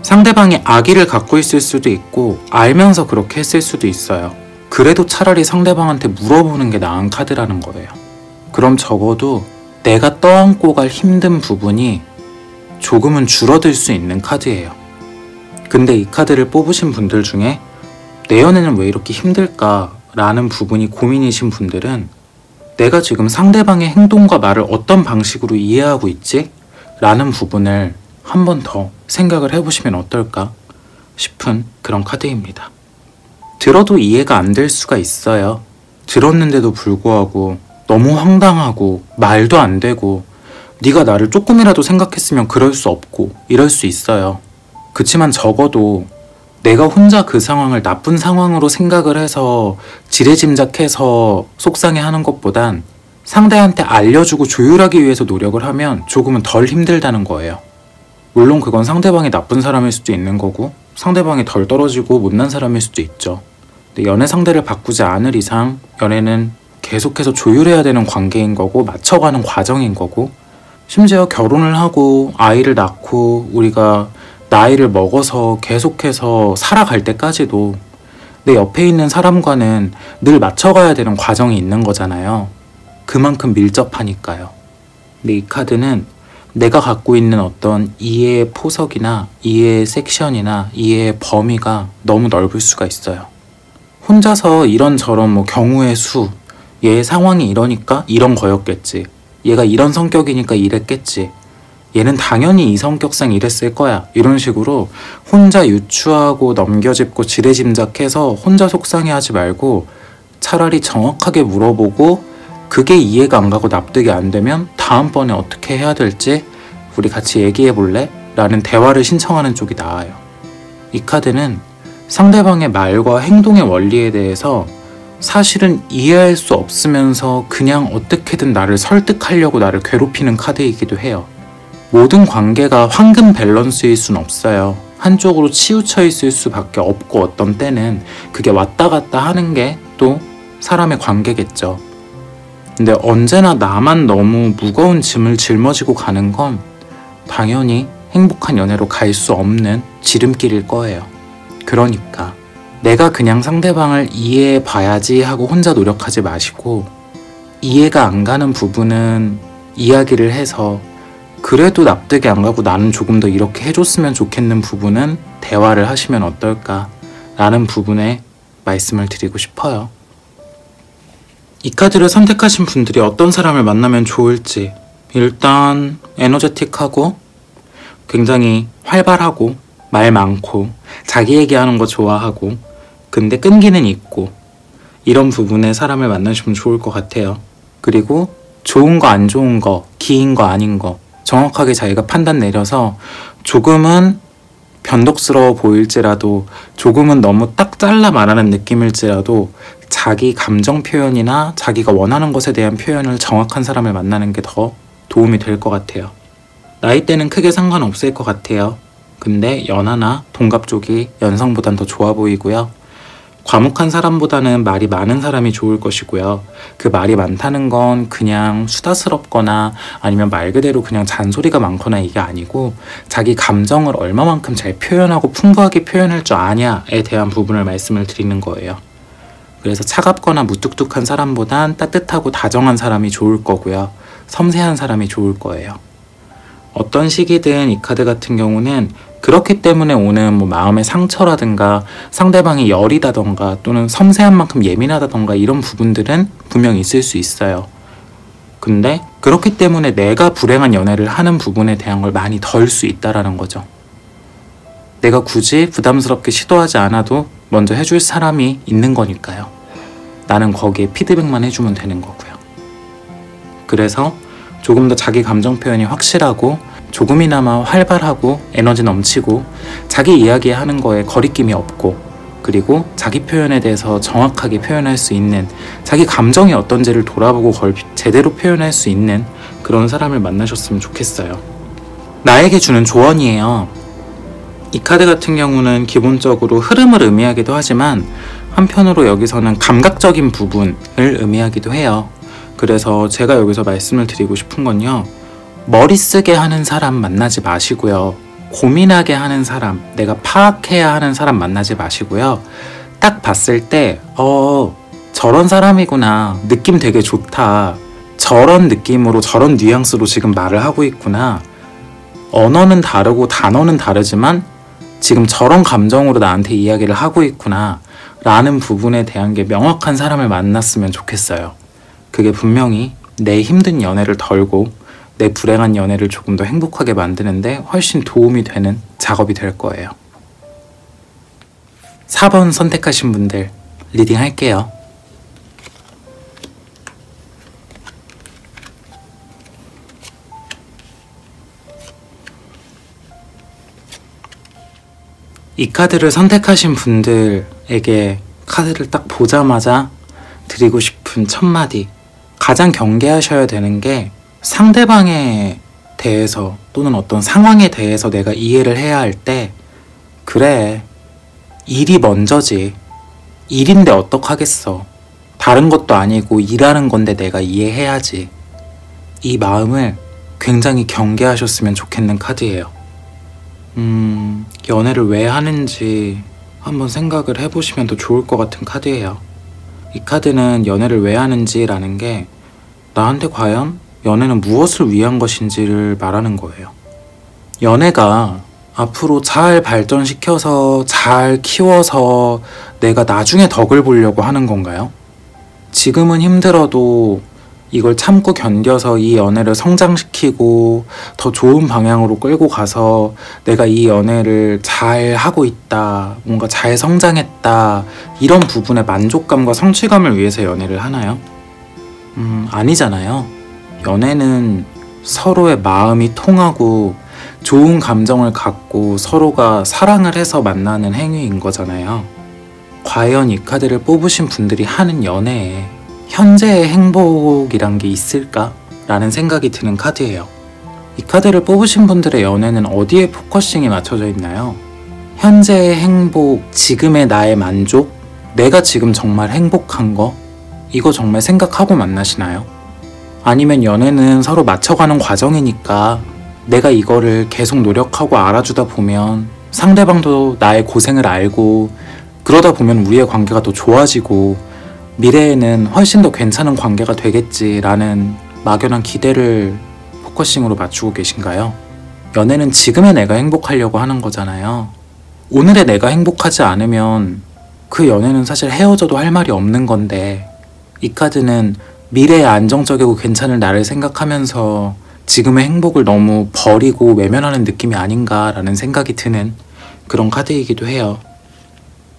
[SPEAKER 1] 상대방이 악의를 갖고 있을 수도 있고 알면서 그렇게 했을 수도 있어요. 그래도 차라리 상대방한테 물어보는 게 나은 카드라는 거예요. 그럼 적어도 내가 떠안고 갈 힘든 부분이 조금은 줄어들 수 있는 카드예요. 근데 이 카드를 뽑으신 분들 중에 내 연애는 왜 이렇게 힘들까 라는 부분이 고민이신 분들은 내가 지금 상대방의 행동과 말을 어떤 방식으로 이해하고 있지? 라는 부분을 한 번 더 생각을 해보시면 어떨까 싶은 그런 카드입니다. 들어도 이해가 안 될 수가 있어요. 들었는데도 불구하고 너무 황당하고 말도 안 되고 네가 나를 조금이라도 생각했으면 그럴 수 없고 이럴 수 있어요. 그치만 적어도 내가 혼자 그 상황을 나쁜 상황으로 생각을 해서 지레짐작해서 속상해하는 것보단 상대한테 알려주고 조율하기 위해서 노력을 하면 조금은 덜 힘들다는 거예요. 물론 그건 상대방이 나쁜 사람일 수도 있는 거고 상대방이 덜 떨어지고 못난 사람일 수도 있죠. 근데 연애 상대를 바꾸지 않을 이상 연애는 계속해서 조율해야 되는 관계인 거고 맞춰가는 과정인 거고 심지어 결혼을 하고 아이를 낳고 우리가 나이를 먹어서 계속해서 살아갈 때까지도 내 옆에 있는 사람과는 늘 맞춰가야 되는 과정이 있는 거잖아요. 그만큼 밀접하니까요. 근데 이 카드는 내가 갖고 있는 어떤 이해의 포석이나 이해의 섹션이나 이해의 범위가 너무 넓을 수가 있어요. 혼자서 이런저런 경우의 수, 얘의 상황이 이러니까 이런 거였겠지. 얘가 이런 성격이니까 이랬겠지. 얘는 당연히 이 성격상 이랬을 거야. 이런 식으로 혼자 유추하고 넘겨짚고 지레짐작해서 혼자 속상해하지 말고 차라리 정확하게 물어보고 그게 이해가 안 가고 납득이 안 되면 다음번에 어떻게 해야 될지 우리 같이 얘기해 볼래? 라는 대화를 신청하는 쪽이 나아요. 이 카드는 상대방의 말과 행동의 원리에 대해서 사실은 이해할 수 없으면서 그냥 어떻게든 나를 설득하려고 나를 괴롭히는 카드이기도 해요. 모든 관계가 황금 밸런스일 순 없어요. 한쪽으로 치우쳐 있을 수밖에 없고 어떤 때는 그게 왔다 갔다 하는 게 또 사람의 관계겠죠. 근데 언제나 나만 너무 무거운 짐을 짊어지고 가는 건 당연히 행복한 연애로 갈 수 없는 지름길일 거예요. 그러니까 내가 그냥 상대방을 이해해 봐야지 하고 혼자 노력하지 마시고 이해가 안 가는 부분은 이야기를 해서 그래도 납득이 안 가고 나는 조금 더 이렇게 해줬으면 좋겠는 부분은 대화를 하시면 어떨까 라는 부분에 말씀을 드리고 싶어요. 이 카드를 선택하신 분들이 어떤 사람을 만나면 좋을지 일단 에너제틱하고 굉장히 활발하고 말 많고 자기 얘기하는 거 좋아하고 근데 끈기는 있고 이런 부분의 사람을 만나시면 좋을 것 같아요. 그리고 좋은 거 안 좋은 거 기인 거 아닌 거 정확하게 자기가 판단 내려서 조금은 변덕스러워 보일지라도 조금은 너무 딱 잘라 말하는 느낌일지라도 자기 감정 표현이나 자기가 원하는 것에 대한 표현을 정확한 사람을 만나는 게 더 도움이 될 것 같아요. 나이대는 크게 상관없을 것 같아요. 근데 연하나 동갑 쪽이 연상보단 더 좋아 보이고요. 과묵한 사람보다는 말이 많은 사람이 좋을 것이고요. 그 말이 많다는 건 그냥 수다스럽거나 아니면 말 그대로 그냥 잔소리가 많거나 이게 아니고 자기 감정을 얼마만큼 잘 표현하고 풍부하게 표현할 줄 아냐에 대한 부분을 말씀을 드리는 거예요. 그래서 차갑거나 무뚝뚝한 사람보단 따뜻하고 다정한 사람이 좋을 거고요. 섬세한 사람이 좋을 거예요. 어떤 시기든 이 카드 같은 경우는 그렇기 때문에 오는 마음의 상처라든가 상대방이 여리다던가 또는 섬세한 만큼 예민하다던가 이런 부분들은 분명히 있을 수 있어요. 근데 그렇기 때문에 내가 불행한 연애를 하는 부분에 대한 걸 많이 덜 수 있다라는 거죠. 내가 굳이 부담스럽게 시도하지 않아도 먼저 해줄 사람이 있는 거니까요. 나는 거기에 피드백만 해주면 되는 거고요. 그래서 조금 더 자기 감정 표현이 확실하고 조금이나마 활발하고 에너지 넘치고 자기 이야기하는 거에 거리낌이 없고 그리고 자기 표현에 대해서 정확하게 표현할 수 있는 자기 감정이 어떤지를 돌아보고 그걸 제대로 표현할 수 있는 그런 사람을 만나셨으면 좋겠어요. 나에게 주는 조언이에요. 이 카드 같은 경우는 기본적으로 흐름을 의미하기도 하지만 한편으로 여기서는 감각적인 부분을 의미하기도 해요. 그래서 제가 여기서 말씀을 드리고 싶은 건요. 머리 쓰게 하는 사람 만나지 마시고요. 고민하게 하는 사람, 내가 파악해야 하는 사람 만나지 마시고요. 딱 봤을 때 저런 사람이구나. 느낌 되게 좋다. 저런 느낌으로 저런 뉘앙스로 지금 말을 하고 있구나. 언어는 다르고 단어는 다르지만 지금 저런 감정으로 나한테 이야기를 하고 있구나 라는 부분에 대한 게 명확한 사람을 만났으면 좋겠어요. 그게 분명히 내 힘든 연애를 덜고 내 불행한 연애를 조금 더 행복하게 만드는데 훨씬 도움이 되는 작업이 될 거예요. 4번 선택하신 분들 리딩 할게요. 이 카드를 선택하신 분들에게 카드를 딱 보자마자 드리고 싶은 첫 마디. 가장 경계하셔야 되는 게 상대방에 대해서 또는 어떤 상황에 대해서 내가 이해를 해야 할 때, 그래, 일이 먼저지. 일인데 어떡하겠어. 다른 것도 아니고 일하는 건데 내가 이해해야지. 이 마음을 굉장히 경계하셨으면 좋겠는 카드예요. 연애를 왜 하는지 한번 생각을 해보시면 더 좋을 것 같은 카드예요. 이 카드는 연애를 왜 하는지라는 게 나한테 과연 연애는 무엇을 위한 것인지를 말하는 거예요. 연애가 앞으로 잘 발전시켜서 잘 키워서 내가 나중에 덕을 보려고 하는 건가요? 지금은 힘들어도 이걸 참고 견뎌서 이 연애를 성장시키고 더 좋은 방향으로 끌고 가서 내가 이 연애를 잘 하고 있다, 뭔가 잘 성장했다, 이런 부분의 만족감과 성취감을 위해서 연애를 하나요? 아니잖아요. 연애는 서로의 마음이 통하고 좋은 감정을 갖고 서로가 사랑을 해서 만나는 행위인 거잖아요. 과연 이 카드를 뽑으신 분들이 하는 연애에 현재의 행복이란 게 있을까? 라는 생각이 드는 카드예요. 이 카드를 뽑으신 분들의 연애는 어디에 포커싱이 맞춰져 있나요? 현재의 행복, 지금의 나의 만족, 내가 지금 정말 행복한 거, 이거 정말 생각하고 만나시나요? 아니면 연애는 서로 맞춰가는 과정이니까 내가 이거를 계속 노력하고 알아주다 보면 상대방도 나의 고생을 알고 그러다 보면 우리의 관계가 더 좋아지고 미래에는 훨씬 더 괜찮은 관계가 되겠지라는 막연한 기대를 포커싱으로 맞추고 계신가요? 연애는 지금의 내가 행복하려고 하는 거잖아요. 오늘의 내가 행복하지 않으면 그 연애는 사실 헤어져도 할 말이 없는 건데, 이 카드는 미래에 안정적이고 괜찮을 나를 생각하면서 지금의 행복을 너무 버리고 외면하는 느낌이 아닌가라는 생각이 드는 그런 카드이기도 해요.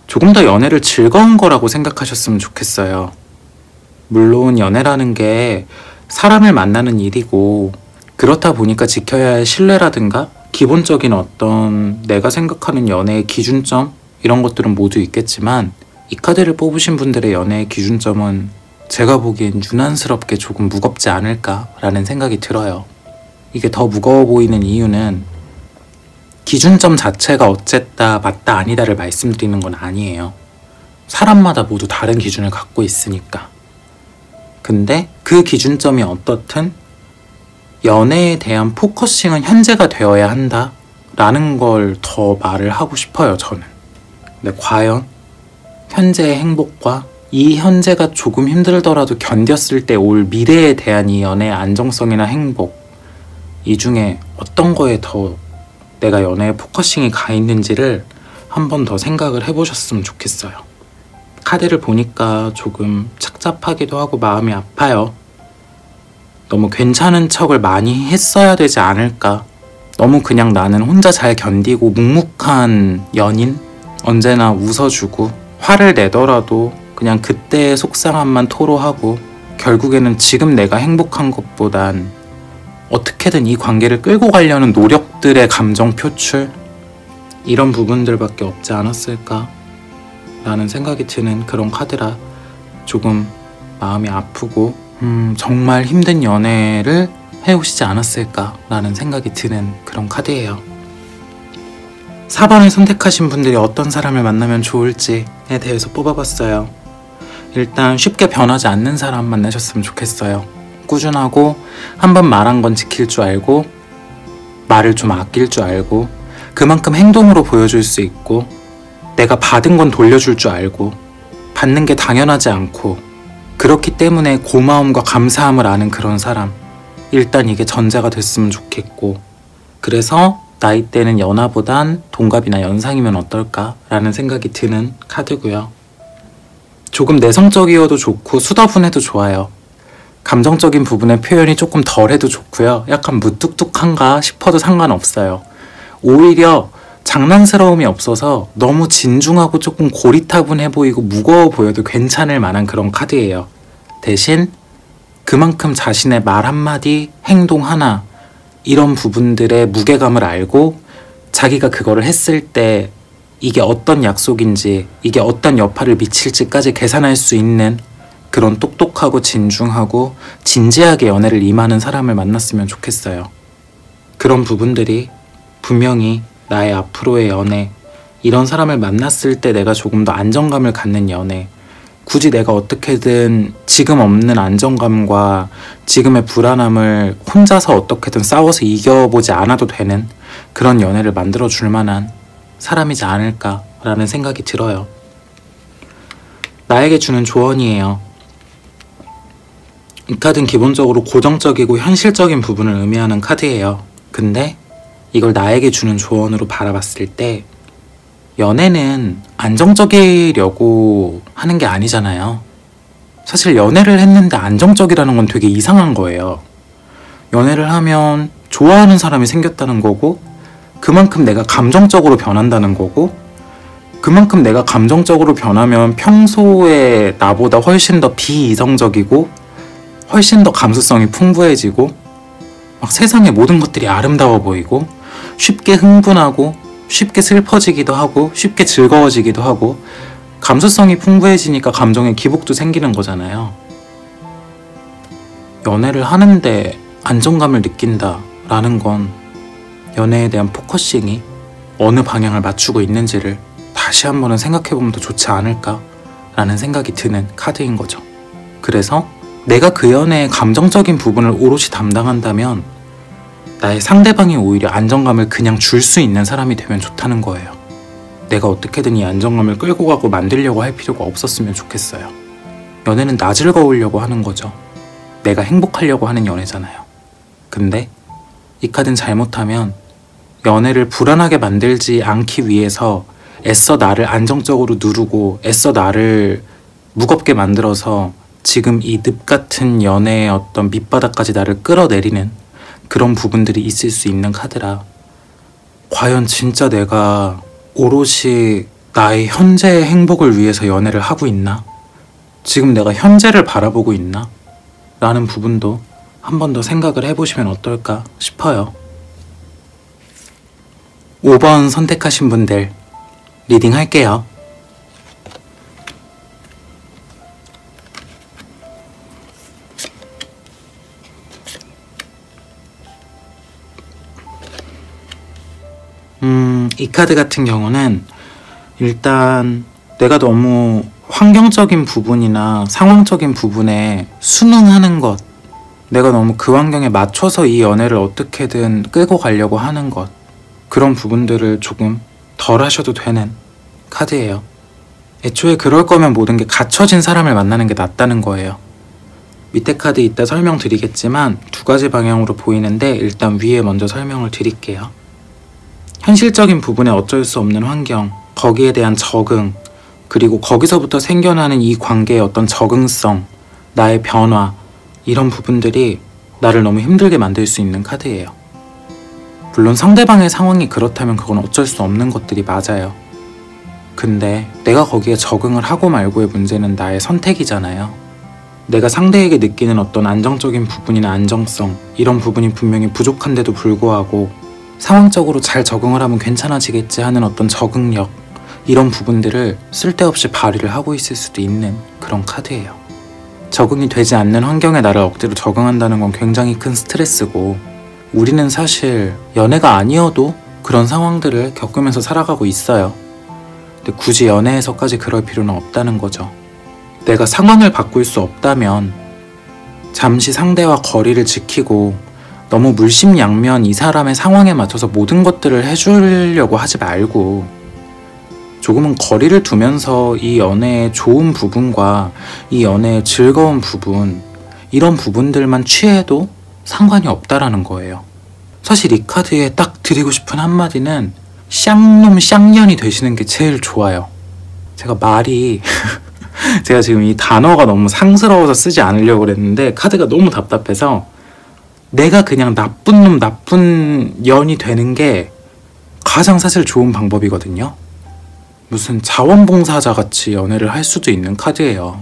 [SPEAKER 1] 조금 더 연애를 즐거운 거라고 생각하셨으면 좋겠어요. 물론 연애라는 게 사람을 만나는 일이고 그렇다 보니까 지켜야 할 신뢰라든가 기본적인 어떤 내가 생각하는 연애의 기준점, 이런 것들은 모두 있겠지만 이 카드를 뽑으신 분들의 연애의 기준점은 제가 보기엔 유난스럽게 조금 무겁지 않을까라는 생각이 들어요. 이게 더 무거워 보이는 이유는 기준점 자체가 어쨌다 맞다 아니다를 말씀드리는 건 아니에요. 사람마다 모두 다른 기준을 갖고 있으니까. 근데 그 기준점이 어떻든 연애에 대한 포커싱은 현재가 되어야 한다 라는 걸 더 말을 하고 싶어요, 저는. 근데 과연 현재의 행복과 이 현재가 조금 힘들더라도 견뎠을 때 올 미래에 대한 이 연애의 안정성이나 행복, 이 중에 어떤 거에 더 내가 연애에 포커싱이 가 있는지를 한 번 더 생각을 해보셨으면 좋겠어요. 카드를 보니까 조금 착잡하기도 하고 마음이 아파요. 너무 괜찮은 척을 많이 했어야 되지 않을까. 너무 그냥 나는 혼자 잘 견디고 묵묵한 연인? 언제나 웃어주고 화를 내더라도 그냥 그때의 속상함만 토로하고 결국에는 지금 내가 행복한 것보단 어떻게든 이 관계를 끌고 가려는 노력들의 감정 표출, 이런 부분들밖에 없지 않았을까 라는 생각이 드는 그런 카드라 조금 마음이 아프고 정말 힘든 연애를 해오시지 않았을까 라는 생각이 드는 그런 카드예요. 4번을 선택하신 분들이 어떤 사람을 만나면 좋을지에 대해서 뽑아봤어요. 일단 쉽게 변하지 않는 사람 만나셨으면 좋겠어요. 꾸준하고 한번 말한 건 지킬 줄 알고 말을 좀 아낄 줄 알고 그만큼 행동으로 보여줄 수 있고 내가 받은 건 돌려줄 줄 알고 받는 게 당연하지 않고 그렇기 때문에 고마움과 감사함을 아는 그런 사람, 일단 이게 전제가 됐으면 좋겠고, 그래서 나이대는 연하보단 동갑이나 연상이면 어떨까라는 생각이 드는 카드고요. 조금 내성적이어도 좋고 수다분해도 좋아요. 감정적인 부분의 표현이 조금 덜해도 좋고요. 약간 무뚝뚝한가 싶어도 상관없어요. 오히려 장난스러움이 없어서 너무 진중하고 조금 고리타분해 보이고 무거워 보여도 괜찮을 만한 그런 카드예요. 대신 그만큼 자신의 말 한마디, 행동 하나, 이런 부분들의 무게감을 알고 자기가 그거를 했을 때 이게 어떤 약속인지, 이게 어떤 여파를 미칠지까지 계산할 수 있는 그런 똑똑하고 진중하고 진지하게 연애를 임하는 사람을 만났으면 좋겠어요. 그런 부분들이 분명히 나의 앞으로의 연애, 이런 사람을 만났을 때 내가 조금 더 안정감을 갖는 연애, 굳이 내가 어떻게든 지금 없는 안정감과 지금의 불안함을 혼자서 어떻게든 싸워서 이겨보지 않아도 되는 그런 연애를 만들어줄 만한 사람이지 않을까라는 생각이 들어요. 나에게 주는 조언이에요. 이 카드는 기본적으로 고정적이고 현실적인 부분을 의미하는 카드예요. 근데 이걸 나에게 주는 조언으로 바라봤을 때 연애는 안정적이려고 하는 게 아니잖아요. 사실 연애를 했는데 안정적이라는 건 되게 이상한 거예요. 연애를 하면 좋아하는 사람이 생겼다는 거고, 그만큼 내가 감정적으로 변한다는 거고, 그만큼 내가 감정적으로 변하면 평소에 나보다 훨씬 더 비이성적이고 훨씬 더 감수성이 풍부해지고 막 세상의 모든 것들이 아름다워 보이고 쉽게 흥분하고 쉽게 슬퍼지기도 하고 쉽게 즐거워지기도 하고 감수성이 풍부해지니까 감정의 기복도 생기는 거잖아요. 연애를 하는데 안정감을 느낀다라는 건 연애에 대한 포커싱이 어느 방향을 맞추고 있는지를 다시 한번은 생각해보면 더 좋지 않을까라는 생각이 드는 카드인 거죠. 그래서 내가 그 연애의 감정적인 부분을 오롯이 담당한다면 나의 상대방이 오히려 안정감을 그냥 줄 수 있는 사람이 되면 좋다는 거예요. 내가 어떻게든 이 안정감을 끌고 가고 만들려고 할 필요가 없었으면 좋겠어요. 연애는 나 즐거우려고 하는 거죠. 내가 행복하려고 하는 연애잖아요. 근데 이 카드는 잘못하면 연애를 불안하게 만들지 않기 위해서 애써 나를 안정적으로 누르고 애써 나를 무겁게 만들어서 지금 이 늪 같은 연애의 어떤 밑바닥까지 나를 끌어내리는 그런 부분들이 있을 수 있는 카드라, 과연 진짜 내가 오롯이 나의 현재의 행복을 위해서 연애를 하고 있나? 지금 내가 현재를 바라보고 있나? 라는 부분도 한 번 더 생각을 해보시면 어떨까 싶어요. 5번 선택하신 분들 리딩 할게요. 이 카드 같은 경우는 일단 내가 너무 환경적인 부분이나 상황적인 부분에 순응하는 것, 내가 너무 그 환경에 맞춰서 이 연애를 어떻게든 끌고 가려고 하는 것, 그런 부분들을 조금 덜 하셔도 되는 카드예요. 애초에 그럴 거면 모든 게 갖춰진 사람을 만나는 게 낫다는 거예요. 밑에 카드 이따 설명드리겠지만 두 가지 방향으로 보이는데 일단 위에 먼저 설명을 드릴게요. 현실적인 부분에 어쩔 수 없는 환경, 거기에 대한 적응, 그리고 거기서부터 생겨나는 이 관계의 어떤 적응성, 나의 변화, 이런 부분들이 나를 너무 힘들게 만들 수 있는 카드예요. 물론 상대방의 상황이 그렇다면 그건 어쩔 수 없는 것들이 맞아요. 근데 내가 거기에 적응을 하고 말고의 문제는 나의 선택이잖아요. 내가 상대에게 느끼는 어떤 안정적인 부분이나 안정성, 이런 부분이 분명히 부족한데도 불구하고 상황적으로 잘 적응을 하면 괜찮아지겠지 하는 어떤 적응력, 이런 부분들을 쓸데없이 발휘를 하고 있을 수도 있는 그런 카드예요. 적응이 되지 않는 환경에 나를 억지로 적응한다는 건 굉장히 큰 스트레스고, 우리는 사실 연애가 아니어도 그런 상황들을 겪으면서 살아가고 있어요. 근데 굳이 연애에서까지 그럴 필요는 없다는 거죠. 내가 상황을 바꿀 수 없다면 잠시 상대와 거리를 지키고 너무 물심양면 이 사람의 상황에 맞춰서 모든 것들을 해주려고 하지 말고 조금은 거리를 두면서 이 연애의 좋은 부분과 이 연애의 즐거운 부분, 이런 부분들만 취해도 상관이 없다라는 거예요. 사실 이 카드에 딱 드리고 싶은 한마디는 쌍놈 쌍년이 되시는 게 제일 좋아요. 제가 말이 제가 지금 이 단어가 너무 상스러워서 쓰지 않으려고 그랬는데 카드가 너무 답답해서 내가 그냥 나쁜 놈 나쁜 년이 되는 게 가장 사실 좋은 방법이거든요. 무슨 자원봉사자 같이 연애를 할 수도 있는 카드예요.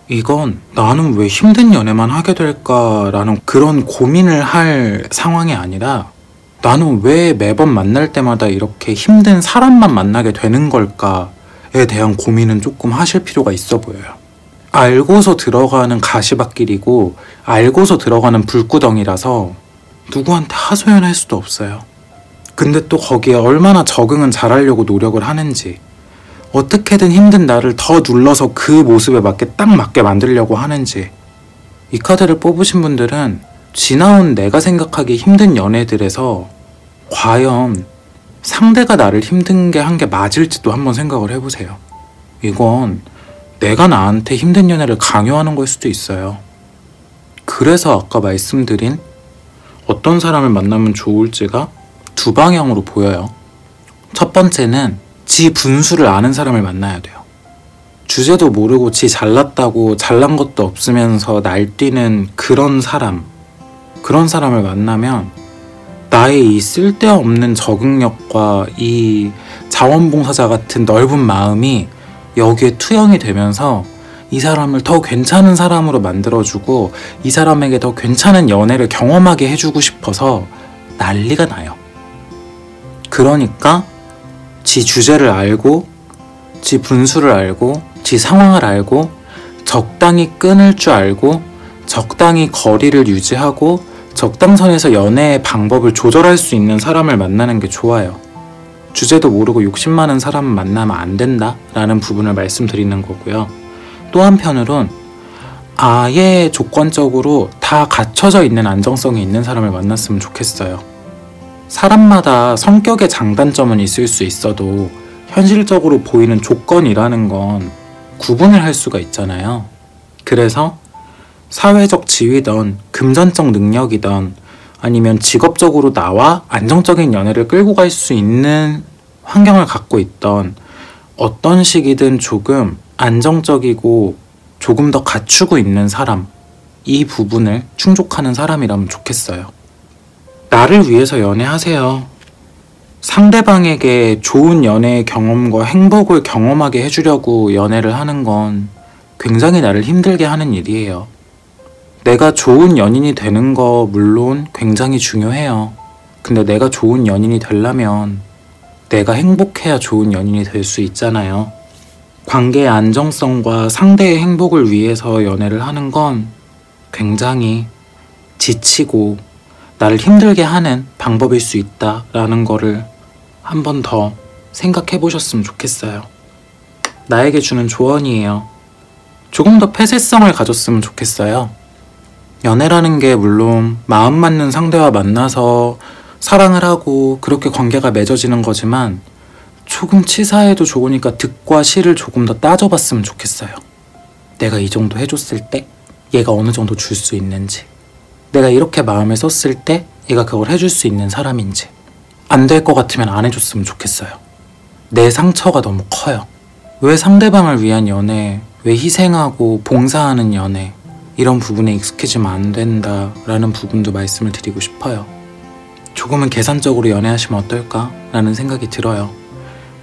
[SPEAKER 1] 이건 나는 왜 힘든 연애만 하게 될까라는 그런 고민을 할 상황이 아니라 나는 왜 매번 만날 때마다 이렇게 힘든 사람만 만나게 되는 걸까에 대한 고민은 조금 하실 필요가 있어 보여요. 알고서 들어가는 가시밭길이고 알고서 들어가는 불구덩이라서 누구한테 하소연할 수도 없어요. 근데 또 거기에 얼마나 적응은 잘하려고 노력을 하는지, 어떻게든 힘든 나를 더 눌러서 그 모습에 딱 맞게 만들려고 하는지. 이 카드를 뽑으신 분들은 지나온 내가 생각하기 힘든 연애들에서 과연 상대가 나를 힘든 한 게 맞을지도 한번 생각을 해보세요. 이건 내가 나한테 힘든 연애를 강요하는 걸 수도 있어요. 그래서 아까 말씀드린 어떤 사람을 만나면 좋을지가 두 방향으로 보여요. 첫 번째는 지 분수를 아는 사람을 만나야 돼요. 주제도 모르고 지 잘났다고 잘난 것도 없으면서 날뛰는 그런 사람을 만나면 나의 이 쓸데없는 적응력과 이 자원봉사자 같은 넓은 마음이 여기에 투영이 되면서 이 사람을 더 괜찮은 사람으로 만들어주고 이 사람에게 더 괜찮은 연애를 경험하게 해주고 싶어서 난리가 나요. 그러니까 지 주제를 알고 지 분수를 알고 지 상황을 알고 적당히 끊을 줄 알고 적당히 거리를 유지하고 적당선에서 연애의 방법을 조절할 수 있는 사람을 만나는 게 좋아요. 주제도 모르고 욕심 많은 사람을 만나면 안 된다 라는 부분을 말씀드리는 거고요. 또 한편으론 아예 조건적으로 다 갖춰져 있는 안정성이 있는 사람을 만났으면 좋겠어요. 사람마다 성격의 장단점은 있을 수 있어도 현실적으로 보이는 조건이라는 건 구분을 할 수가 있잖아요. 그래서 사회적 지위든 금전적 능력이든 아니면 직업적으로 나와 안정적인 연애를 끌고 갈 수 있는 환경을 갖고 있던 어떤 식이든 조금 안정적이고 조금 더 갖추고 있는 사람, 이 부분을 충족하는 사람이라면 좋겠어요. 나를 위해서 연애하세요. 상대방에게 좋은 연애의 경험과 행복을 경험하게 해주려고 연애를 하는 건 굉장히 나를 힘들게 하는 일이에요. 내가 좋은 연인이 되는 거 물론 굉장히 중요해요. 근데 내가 좋은 연인이 되려면 내가 행복해야 좋은 연인이 될 수 있잖아요. 관계의 안정성과 상대의 행복을 위해서 연애를 하는 건 굉장히 지치고 나를 힘들게 하는 방법일 수 있다라는 거를 한 번 더 생각해 보셨으면 좋겠어요. 나에게 주는 조언이에요. 조금 더 폐쇄성을 가졌으면 좋겠어요. 연애라는 게 물론 마음 맞는 상대와 만나서 사랑을 하고 그렇게 관계가 맺어지는 거지만 조금 치사해도 좋으니까 득과 실을 조금 더 따져봤으면 좋겠어요. 내가 이 정도 해줬을 때 얘가 어느 정도 줄 수 있는지, 내가 이렇게 마음을 썼을 때 얘가 그걸 해줄 수 있는 사람인지. 안 될 것 같으면 안 해줬으면 좋겠어요. 내 상처가 너무 커요. 왜 상대방을 위한 연애, 왜 희생하고 봉사하는 연애, 이런 부분에 익숙해지면 안 된다라는 부분도 말씀을 드리고 싶어요. 조금은 계산적으로 연애하시면 어떨까? 라는 생각이 들어요.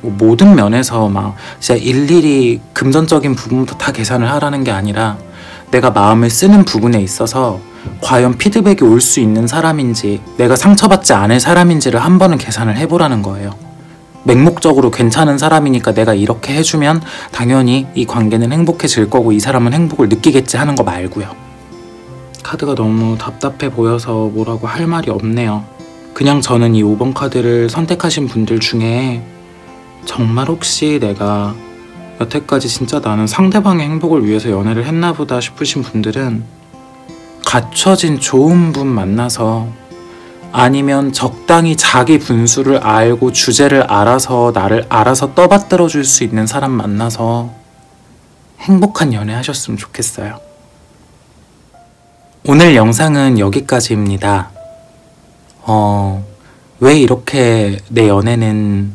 [SPEAKER 1] 모든 면에서 막 진짜 일일이 금전적인 부분부터 다 계산을 하라는 게 아니라 내가 마음을 쓰는 부분에 있어서 과연 피드백이 올 수 있는 사람인지, 내가 상처받지 않을 사람인지를 한 번은 계산을 해보라는 거예요. 맹목적으로 괜찮은 사람이니까 내가 이렇게 해주면 당연히 이 관계는 행복해질 거고 이 사람은 행복을 느끼겠지 하는 거 말고요. 카드가 너무 답답해 보여서 뭐라고 할 말이 없네요. 그냥 저는 이 5번 카드를 선택하신 분들 중에 정말 혹시 내가 여태까지 진짜 나는 상대방의 행복을 위해서 연애를 했나 보다 싶으신 분들은 갖춰진 좋은 분 만나서, 아니면 적당히 자기 분수를 알고 주제를 알아서 나를 알아서 떠받들어 줄 수 있는 사람 만나서 행복한 연애 하셨으면 좋겠어요. 오늘 영상은 여기까지입니다. 왜 이렇게 내 연애는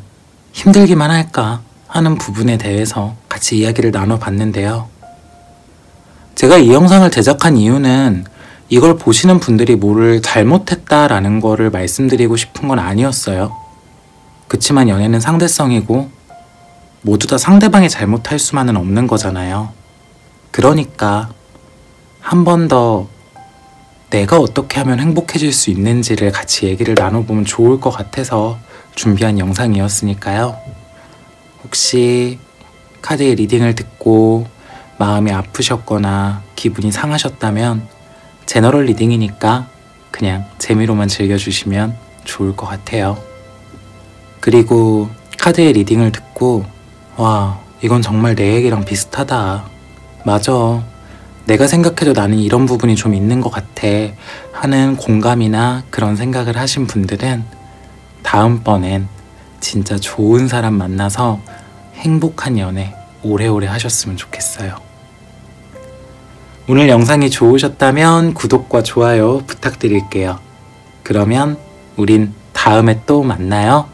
[SPEAKER 1] 힘들기만 할까 하는 부분에 대해서 같이 이야기를 나눠봤는데요. 제가 이 영상을 제작한 이유는 이걸 보시는 분들이 뭐를 잘못했다라는 거를 말씀드리고 싶은 건 아니었어요. 그치만 연애는 상대성이고 모두 다 상대방이 잘못할 수만은 없는 거잖아요. 그러니까 한 번 더 내가 어떻게 하면 행복해질 수 있는지를 같이 얘기를 나눠보면 좋을 것 같아서 준비한 영상이었으니까요. 혹시 카드의 리딩을 듣고 마음이 아프셨거나 기분이 상하셨다면 제너럴 리딩이니까 그냥 재미로만 즐겨주시면 좋을 것 같아요. 그리고 카드의 리딩을 듣고 와, 이건 정말 내 얘기랑 비슷하다. 맞아. 내가 생각해도 나는 이런 부분이 좀 있는 것 같아 하는 공감이나 그런 생각을 하신 분들은 다음번엔 진짜 좋은 사람 만나서 행복한 연애 오래오래 하셨으면 좋겠어요. 오늘 영상이 좋으셨다면 구독과 좋아요 부탁드릴게요. 그러면 우린 다음에 또 만나요.